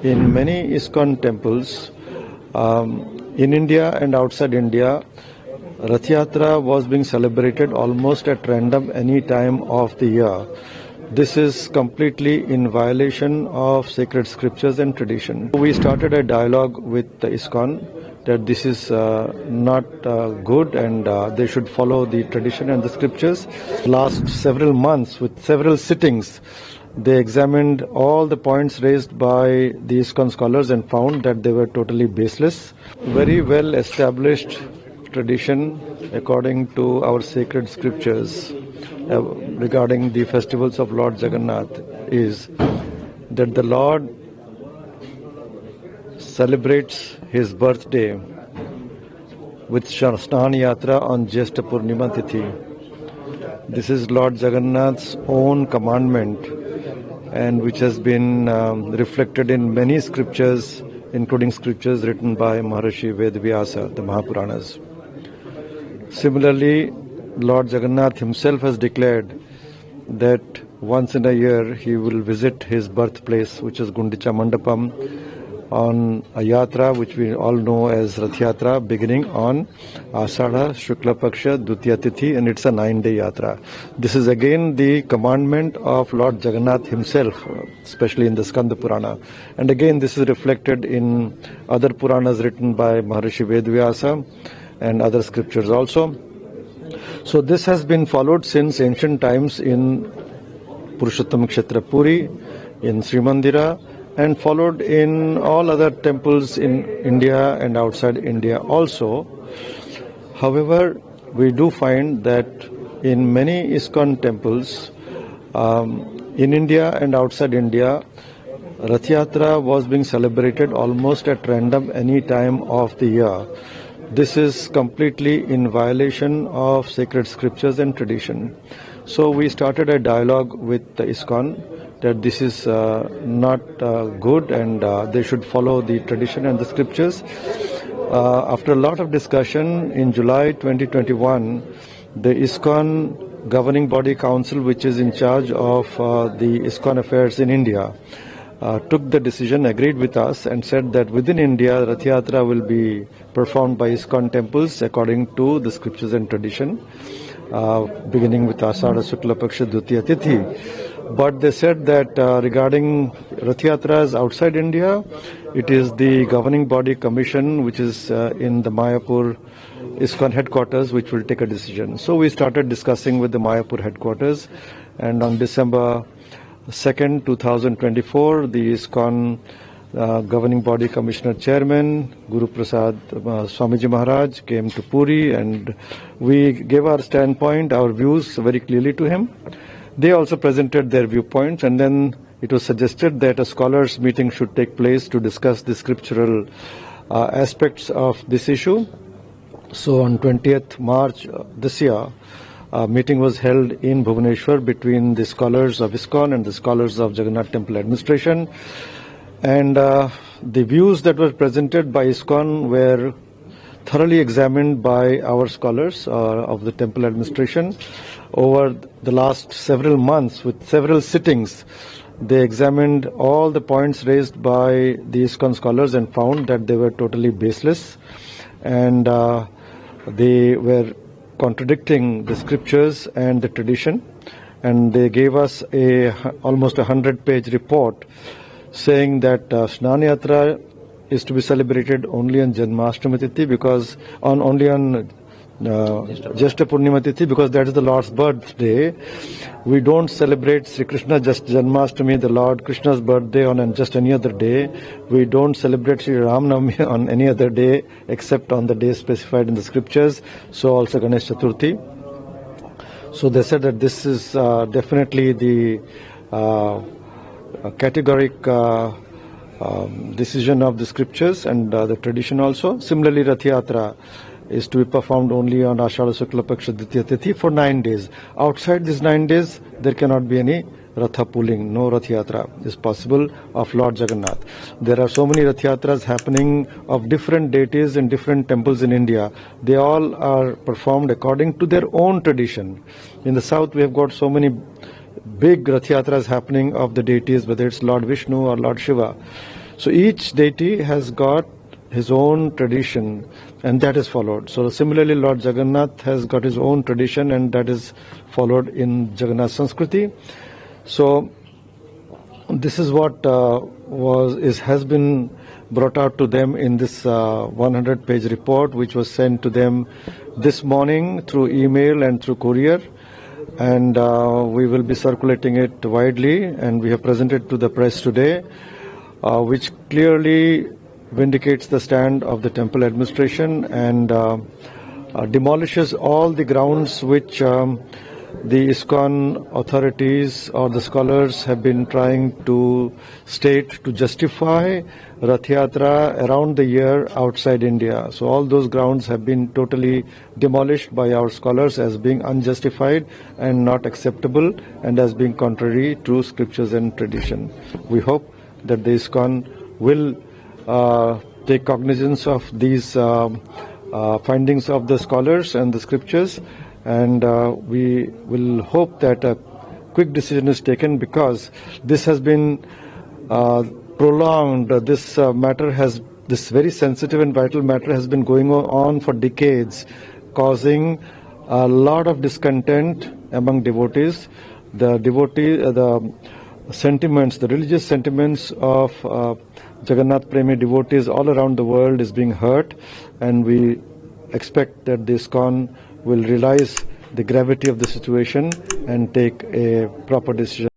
In many Iscon temples, in India and outside India, Rath Yatra was being celebrated almost at random any time of the year. This is completely in violation of sacred scriptures and tradition. We started a dialogue with the Iscon that this is not good and they should follow the tradition and the scriptures. Last several months with several sittings, they examined all the points raised by the Iscon scholars and found that they were totally baseless. Very well established tradition according to our sacred scriptures regarding the festivals of Lord Jagannath is that the Lord celebrates his birthday with Snan Yatra on Jyeshtha Purnima Tithi. This is Lord Jagannath's own commandment, and which has been reflected in many scriptures, including scriptures written by Maharishi Vedavyasa, the Mahapuranas. Similarly, Lord Jagannath himself has declared that once in a year he will visit his birthplace, which is Gundicha Mandapam, on a yatra which we all know as Rath Yatra, beginning on Ashadha Shukla Paksha Dutiya Tithi, and it's a 9-day yatra. This is again the commandment of Lord Jagannath himself, especially in the Skanda Purana. And again this is reflected in other Puranas written by Maharishi Vedavyasa and other scriptures also. So this has been followed since ancient times in Purushottam Kshetra Puri, in Sri Mandira, and followed in all other temples in India and outside India also. However, we do find that in many Iscon temples, in India and outside India, Rath Yatra was being celebrated almost at random any time of the year. This is completely in violation of sacred scriptures and tradition. So we started a dialogue with the Iscon that this is not good and they should follow the tradition and the scriptures. After a lot of discussion, in July 2021, the Iscon Governing Body Council, which is in charge of the Iscon affairs in India, took the decision, agreed with us, and said that within India, Rath Yatra will be performed by Iscon temples according to the scriptures and tradition, beginning with Ashadha Shukla Paksha Dutiya Tithi. But they said that regarding Rath Yatras outside India, it is the governing body commission, which is in the Mayapur Iscon headquarters, which will take a decision. So we started discussing with the Mayapur headquarters, and on December 2nd, 2024, the Iscon governing body commissioner chairman, Guru Prasad Swamiji Maharaj, came to Puri, and we gave our standpoint, our views very clearly to him. They also presented their viewpoints, and then it was suggested that a scholars meeting should take place to discuss the scriptural aspects of this issue. So on 20th March this year, a meeting was held in Bhubaneswar between the scholars of Iscon and the scholars of Jagannath Temple Administration. And the views that were presented by Iscon were thoroughly examined by our scholars of the temple administration. Over the last several months with several sittings, they examined all the points raised by the Iscon scholars and found that they were totally baseless, and they were contradicting the scriptures and the tradition. And they gave us almost 100-page report saying that Snan Yatra is to be celebrated only on Janmashtami Tithi, because only on Jyeshtha Purnima Tithi, because that is the Lord's birthday. We don't celebrate Sri Krishna just Janmashtami, the Lord Krishna's birthday, on just any other day. We don't celebrate Sri Ram Navami on any other day except on the day specified in the scriptures. So also Ganesh Chaturthi. So they said that this is definitely the categoric decision of the scriptures and the tradition also. Similarly, Rath Yatra is to be performed only on Ashadha Shukla Paksha Dutiya Tithi for 9 days. Outside these 9 days, there cannot be any Ratha pulling. No Rath Yatra is possible of Lord Jagannath. There are so many Rath Yatras happening of different deities in different temples in India. They all are performed according to their own tradition. In the south, we have got so many big Rath Yatras happening of the deities, whether it's Lord Vishnu or Lord Shiva. So each deity has got his own tradition, and that is followed. So similarly, Lord Jagannath has got his own tradition, and that is followed in Jagannath Sanskriti. So this is what has been brought out to them in this 100-page report, which was sent to them this morning through email and through courier, and we will be circulating it widely, and we have presented to the press today, which clearly vindicates the stand of the temple administration and demolishes all the grounds which the Iscon authorities or the scholars have been trying to state to justify Rath Yatra around the year outside India. So all those grounds have been totally demolished by our scholars as being unjustified and not acceptable and as being contrary to scriptures and tradition. We hope that the Iscon will take cognizance of these findings of the scholars and the scriptures, and we will hope that a quick decision is taken, because this has been prolonged. This very sensitive and vital matter has been going on for decades, causing a lot of discontent among devotees. The religious sentiments of Jagannath Premi devotees all around the world is being hurt, and we expect that the Iscon will realize the gravity of the situation and take a proper decision